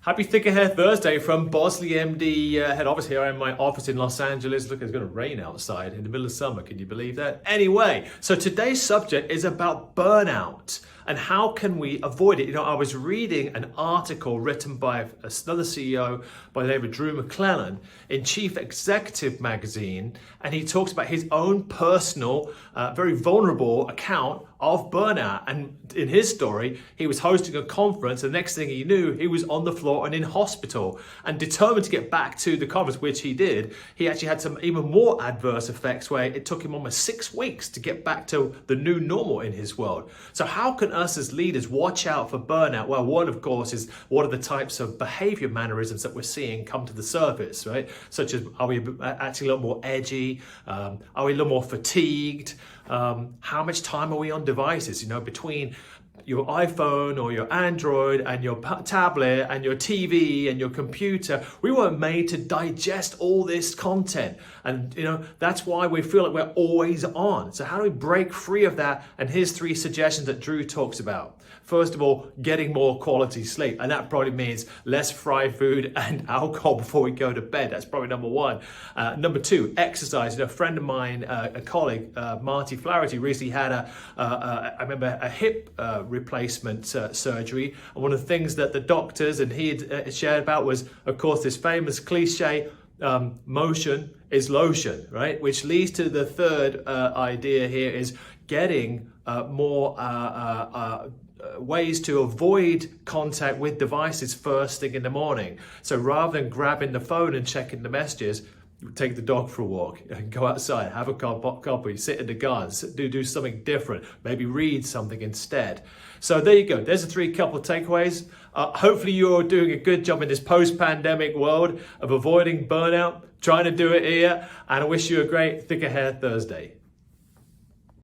Happy Thicker Hair Thursday from bosleymd head office. Here I am in my office in Los Angeles. Look, it's going to rain outside in the middle of summer. Can you believe that? Anyway, so today's subject is about burnout and how can we avoid it. You know, I was reading an article written by another CEO by the name of mcLellan in Chief Executive magazine, and he talks about his own personal, very vulnerable account of burnout. And in his story, he was hosting a conference, and the next thing he knew, he was on the floor and in hospital. And determined to get back to the conference, which he did, he actually had some even more adverse effects where it took him almost 6 weeks to get back to the new normal in his world. So how can us as leaders watch out for burnout? Well, one, of course, is what are the types of behavior mannerisms that we're seeing come to the surface, right? Such as, are we acting a little more edgy? Are we a little more fatigued? How much time are we on devices? You know, between your iPhone or your Android and your tablet and your TV and your computer, we weren't made to digest all this content. And, you know, that's why we feel like we're always on. So how do we break free of that? And here's 3 suggestions that Drew talks about. First of all, getting more quality sleep. And that probably means less fried food and alcohol before we go to bed. That's probably number 1. Number 2, exercise. You know, a friend of mine, a colleague, Marty Flaherty, recently had I remember a hip replacement surgery. And one of the things that the doctors and he had shared about was, of course, this famous cliche, motion is lotion, right? Which leads to the third idea here is getting more ways to avoid contact with devices first thing in the morning. So rather than grabbing the phone and checking the messages, take the dog for a walk and go outside, have a cup of coffee, sit in the garden, do something different, maybe read something instead. So there you go. There's the 3 couple of takeaways. Hopefully you're doing a good job in this post-pandemic world of avoiding burnout, trying to do it here, and I wish you a great Thicker Hair Thursday.